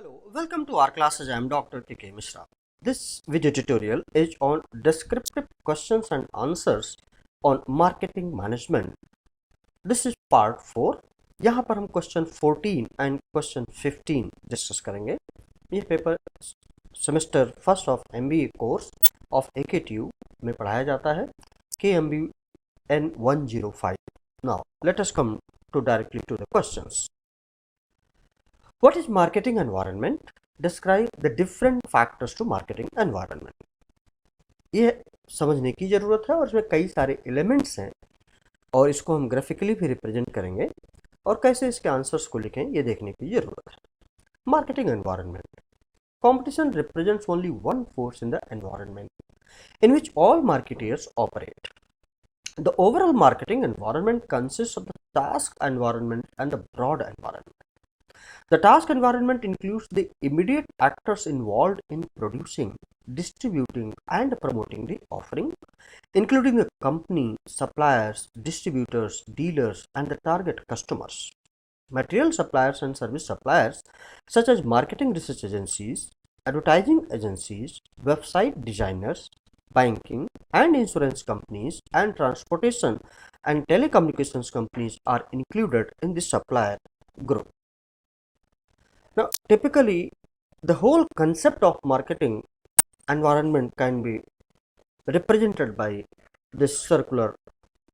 Hello, welcome to our classes. I am Dr. K.K. Mishra. This video tutorial is on descriptive questions and answers on marketing management. This is part 4. यहाँ पर हम question 14 and question 15 discuss करेंगे. ये paper semester first of MBA course of AKTU में पढ़ाया जाता है, KMBN 105. Now, let us come directly to the questions. What is marketing environment? Describe the different factors to marketing environment. ये समझने की ज़रूरत है और इसमें कई सारे एलिमेंट्स हैं और इसको हम ग्राफिकली भी रिप्रेजेंट करेंगे और कैसे इसके आंसर्स को लिखें ये देखने की ज़रूरत है. Marketing environment. Competition represents only one force in the environment in which all marketeers operate. The overall marketing environment consists of the task environment and the broad environment. The task environment includes the immediate actors involved in producing, distributing, and promoting the offering, including the company, suppliers, distributors, dealers, and the target customers. Material suppliers and service suppliers, such as marketing research agencies, advertising agencies, website designers, banking and insurance companies, and transportation and telecommunications companies, are included in the supplier group. Now, typically, the whole concept of marketing environment can be represented by this circular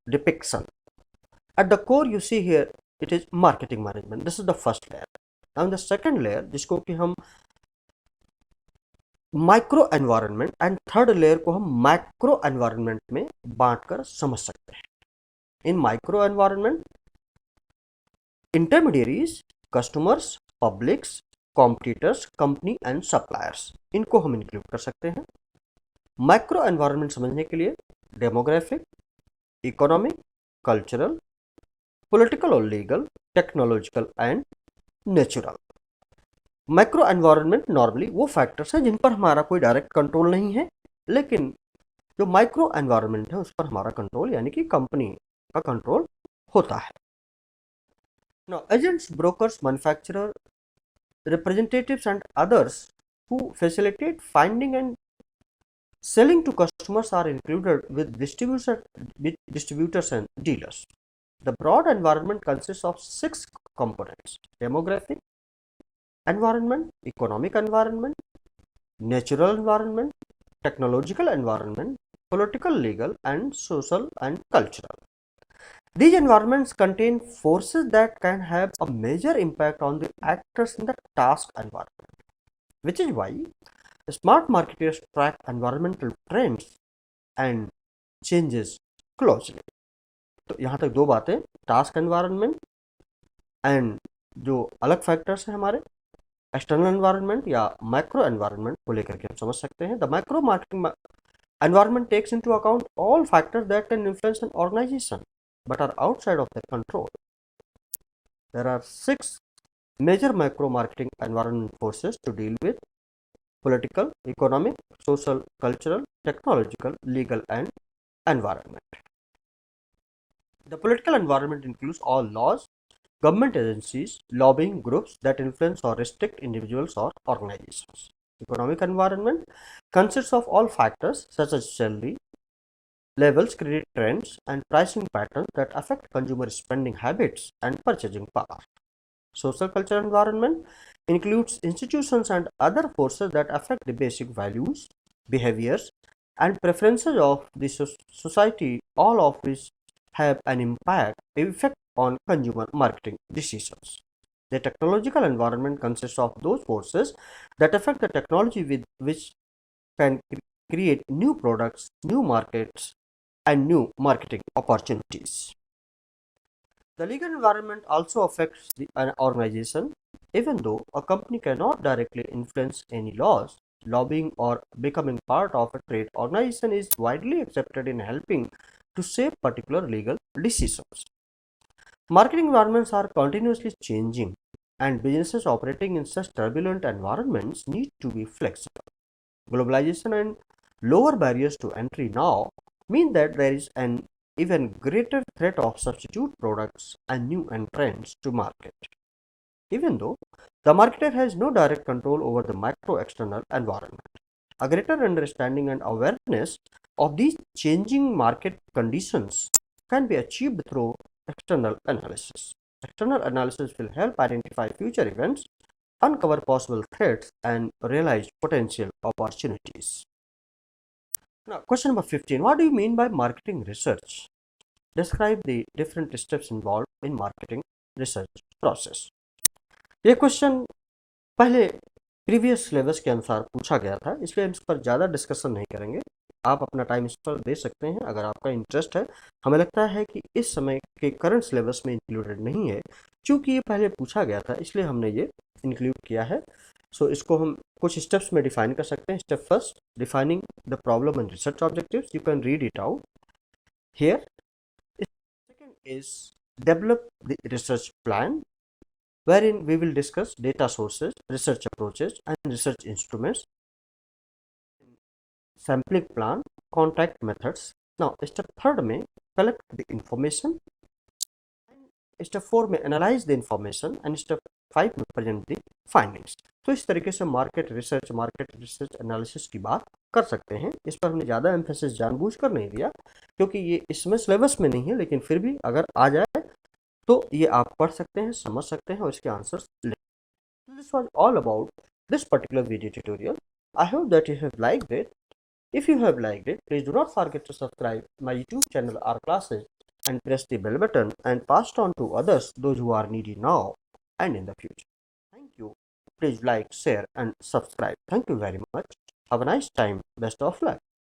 depiction. At the core, you see here, it is marketing management. This is the first layer. Now, the second layer, जिसको कि हम micro environment and third layer को हम macro environment में बांटकर समझ सकते हैं. In micro environment, intermediaries, customers, publics, competitors, company and suppliers, इनको हम इंक्लूड कर सकते हैं. मैक्रो एनवायरनमेंट समझने के लिए डेमोग्राफिक, इकोनॉमिक, कल्चरल, पॉलिटिकल और legal, technological and natural. Macro environment normally वो फैक्टर्स हैं जिन पर हमारा कोई डायरेक्ट कंट्रोल नहीं है, लेकिन जो माइक्रो एनवायरनमेंट है उस पर हमारा कंट्रोल यानी कि कंपनी का कंट्रोल होता है. Now, agents, brokers, manufacturer, representatives and others who facilitate finding and selling to customers are included with distributors and dealers. The broad environment consists of 6 components: demographic environment, economic environment, natural environment, technological environment, political, legal and social and cultural. These environments contain forces that can have a major impact on the actors in the task environment, which is why smart marketers track environmental trends and changes closely. तो यहाँ तक दो बातें, task environment and जो अलग factors हैं हमारे external environment या माइक्रो एनवायरनमेंट को लेकर के हम समझ सकते हैं. The micro marketing environment takes into account all factors that can influence an organization but are outside of their control. There are 6 major micro marketing environment forces to deal with: political, economic, social, cultural, technological, legal and environment. The political environment includes all laws, government agencies, lobbying groups that influence or restrict individuals or organizations. Economic environment consists of all factors such as salary levels, credit trends, and pricing patterns that affect consumer spending habits and purchasing power. Social cultural environment includes institutions and other forces that affect the basic values, behaviors, and preferences of the society, all of which have an effect on consumer marketing decisions. The technological environment consists of those forces that affect the technology with which can create new products, new markets, and new marketing opportunities. The legal environment also affects an organization. Even though a company cannot directly influence any laws, lobbying or becoming part of a trade organization is widely accepted in helping to shape particular legal decisions. Marketing environments are continuously changing, and businesses operating in such turbulent environments need to be flexible. Globalization and lower barriers to entry now mean that there is an even greater threat of substitute products and new entrants to market. even though the marketer has no direct control over the macro external environment. A greater understanding and awareness of these changing market conditions can be achieved through external analysis. External analysis will help identify future events, uncover possible threats, and realize potential opportunities. Now, question number 15. What do you mean by marketing research? Describe the different steps involved in marketing research process. ये question पहले previous syllabus के अनुसार पूछा गया था, इसलिए हम इस पर ज़्यादा डिस्कशन नहीं करेंगे। आप अपना टाइम इस पर दे सकते हैं अगर आपका इंटरेस्ट है। हमें लगता है कि इस समय के करंट सिलेबस में इंक्लूडेड नहीं है, क्योंकि ये पहले पूछा गया था, इसलिए हमने ये इंक्लूड किया है। सो इसको हम कुछ स्टेप्स में डिफाइन कर सकते हैं। Step first, defining the problem and research objectives. You can read it out here. Second is develop the research plan, wherein we will discuss data sources, research approaches, and research instruments, sampling plan, contact methods. Now, step third में collect the information, and step 4 में analyze the information, and step 5 में present the findings. तो इस तरीके से market research analysis की बात कर सकते हैं। इस पर हमने ज़्यादा एम्फेसिस जानबूझकर नहीं दिया, क्योंकि ये इसमें सिलेबस में नहीं है, लेकिन फिर भी अगर आ जाए तो ये आप पढ़ सकते हैं, समझ सकते हैं और इसके आंसर्स ले। This was all about this particular video tutorial. I hope that you have liked it. If you have liked it, please do not forget to subscribe my YouTube channel R Classes and press the bell button and pass it on to others, those who are needy now and in the future. Thank you. Please like, share and subscribe. Thank you very much. Have a nice time. Best of luck.